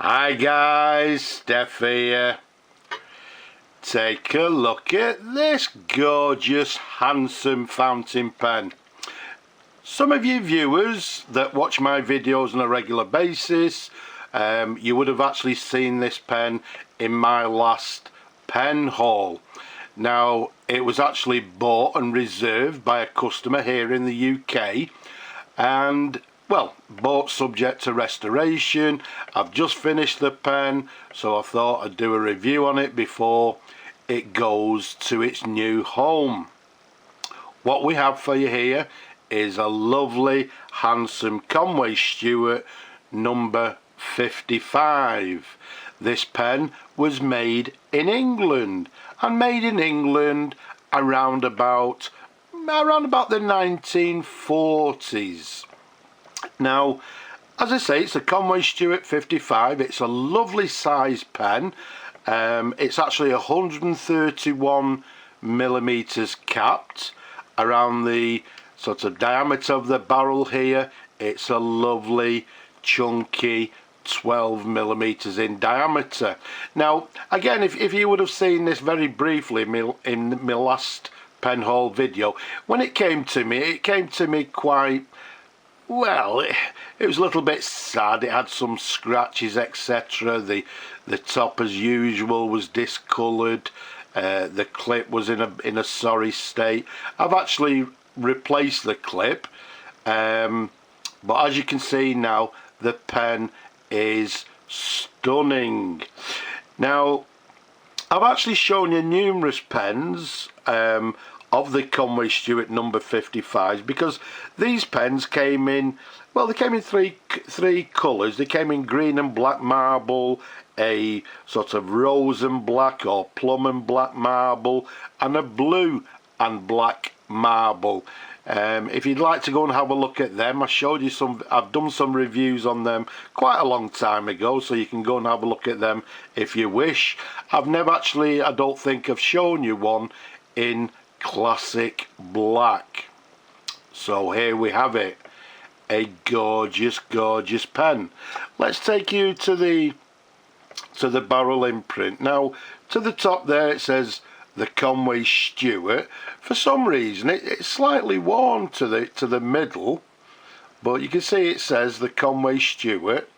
Hi guys, Steph here. Take a look at this gorgeous, handsome fountain pen. Some of you viewers that watch my videos on a regular basis, you would have actually seen this pen in my last pen haul. Now, it was actually bought and reserved by a customer here in the UK, and well, bought subject to restoration. I've just finished the pen, so I thought I'd do a review on it before it goes to its new home. What we have for you here is a lovely, handsome Conway Stewart number 55. This pen was made in England, and made in England around about the 1940s. Now, as I say, it's a Conway Stewart 55. It's a lovely size pen. It's actually 131 millimeters capped around the sort of diameter of the barrel here. It's a lovely chunky 12 millimeters in diameter. Now, again, if you would have seen this very briefly in my last pen haul video, when it came to me quite well. It was a little bit sad. It had some scratches, etc. The top, as usual, was discoloured. The clip was in a sorry state. I've actually replaced the clip, but as you can see now, the pen is stunning. Now, I've actually shown you numerous pens of the Conway Stewart number 55s, because these pens came in, well, they came in three colours. They came in green and black marble, a sort of rose and black or plum and black marble, and a blue and black marble. If you'd like to go and have a look at them, I've done some reviews on them quite a long time ago, so you can go and have a look at them if you wish. I've never actually, I don't think I've shown you one in classic black. So here we have it, a gorgeous pen. Let's take you to the barrel imprint. Now, to the top there it says the Conway Stewart. For some reason it's slightly worn to the middle, but you can see it says the Conway Stewart,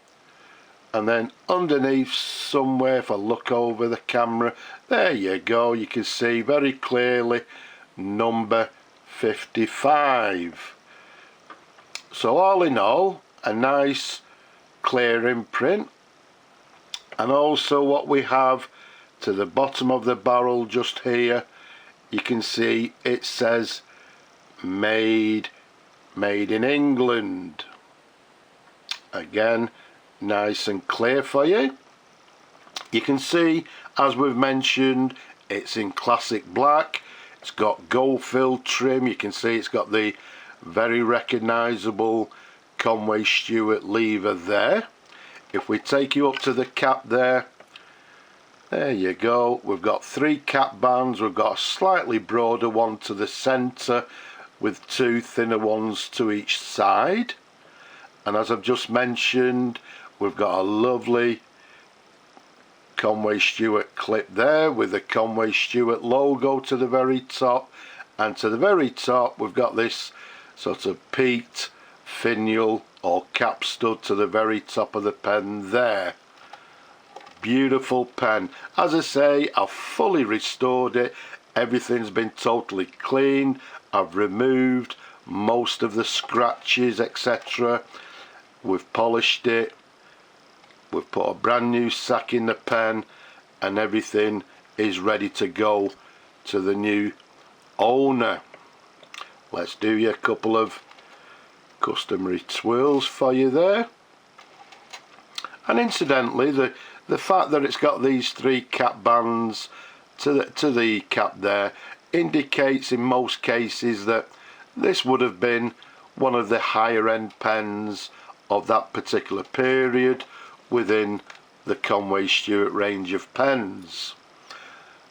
and then underneath somewhere, if I look over the camera, there you go, you can see very clearly number 55. So all in all, a nice clear imprint. And also what we have to the bottom of the barrel just here, you can see it says made in England. Again, nice and clear for you. You can see, as we've mentioned, it's in classic black. It's got gold fill trim. You can see it's got the very recognisable Conway Stewart lever there. If we take you up to the cap there you go. We've got 3 cap bands. We've got a slightly broader one to the centre with 2 thinner ones to each side. And as I've just mentioned, we've got a lovely Conway Stewart clip there with the Conway Stewart logo to the very top, and to the very top we've got this sort of peaked finial or cap stud to the very top of the pen there. Beautiful pen. As I say, I've fully restored it. Everything's been totally cleaned. I've removed most of the scratches, etc. We've polished it. We've put a brand new sack in the pen, and everything is ready to go to the new owner. Let's do you a couple of customary twirls for you there. And incidentally, the fact that it's got these 3 cap bands to the cap there indicates in most cases that this would have been one of the higher end pens of that particular period within the Conway Stewart range of pens.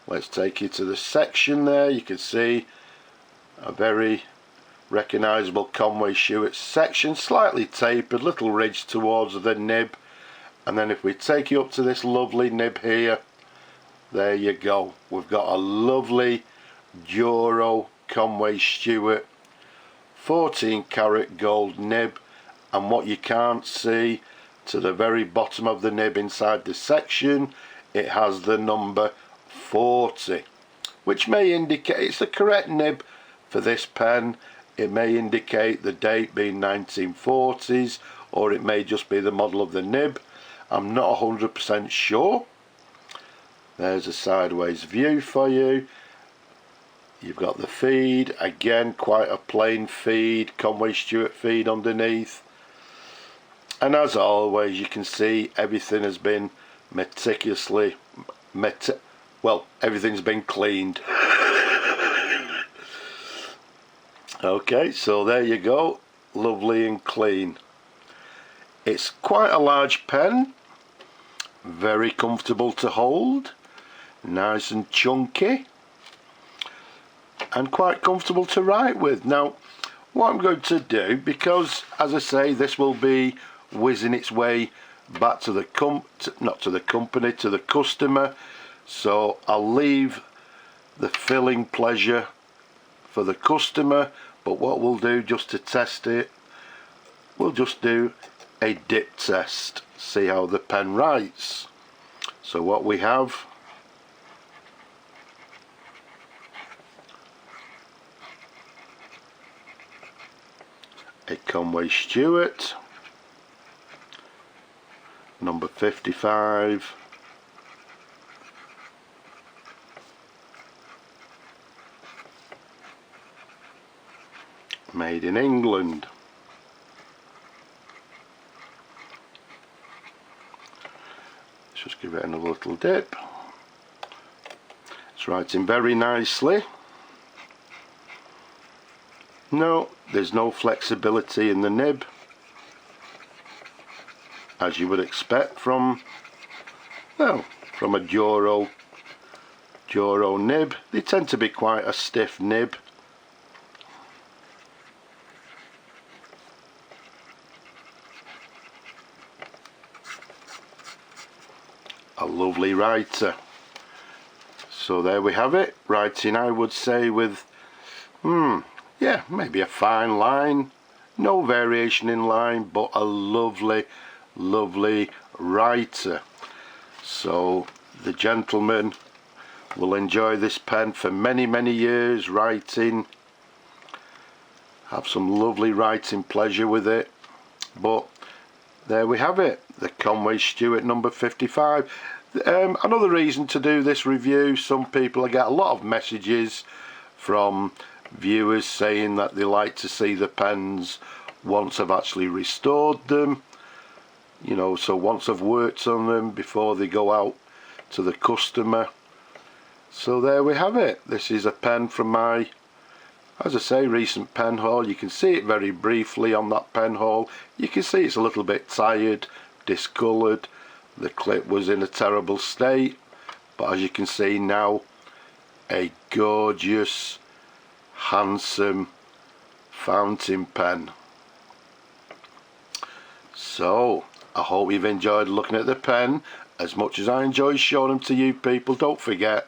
Let's take you to the section there. You can see a very recognisable Conway Stewart section, slightly tapered, little ridge towards the nib, And then if we take you up to this lovely nib here, there you go. We've got a lovely Duro Conway Stewart 14 karat gold nib, and what you can't see, to the very bottom of the nib inside the section, it has the number 40, which may indicate it's the correct nib for this pen. It may indicate the date being 1940s, or it may just be the model of the nib. I'm not 100% sure. There's a sideways view for you. You've got the feed, again quite a plain feed, Conway Stewart feed underneath. And as always, you can see everything has been meticulously, everything's been cleaned. Okay, so there you go, lovely and clean. It's quite a large pen, very comfortable to hold, nice and chunky, and quite comfortable to write with. Now, what I'm going to do, because as I say, this will be whizzing its way back to the to the customer, so I'll leave the filling pleasure for the customer. But what we'll do, just to test it, we'll just do a dip test, see how the pen writes. So what we have, a Conway Stewart number 55, made in England. Let's just give it another little dip. It's writing very nicely. No, there's no flexibility in the nib, as you would expect from a Duro nib. They tend to be quite a stiff nib. A lovely writer. So there we have it, writing, I would say, with yeah, maybe a fine line, no variation in line, but a lovely writer. So the gentleman will enjoy this pen for many years, writing, have some lovely writing pleasure with it. But there we have it, the Conway Stewart number 55. Another reason to do this review, some people, I get a lot of messages from viewers saying that they like to see the pens once I've actually restored them, you know, so once I've worked on them before they go out to the customer. So there we have it. This is a pen from my, as I say, recent pen haul. You can see it very briefly on that pen haul. You can see it's a little bit tired, discoloured. The clip was in a terrible state, but as you can see now, a gorgeous, handsome fountain pen. So I hope you've enjoyed looking at the pen as much as I enjoy showing them to you people. Don't forget,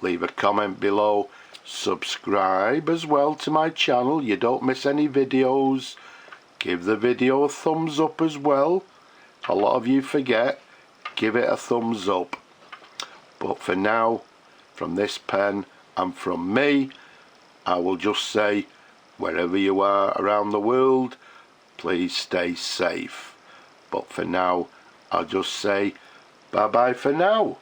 leave a comment below, subscribe as well to my channel, you don't miss any videos. Give the video a thumbs up as well, a lot of you forget. Give it a thumbs up. But for now, from this pen and from me, I will just say, wherever you are around the world, please stay safe. But for now, I'll just say bye bye for now.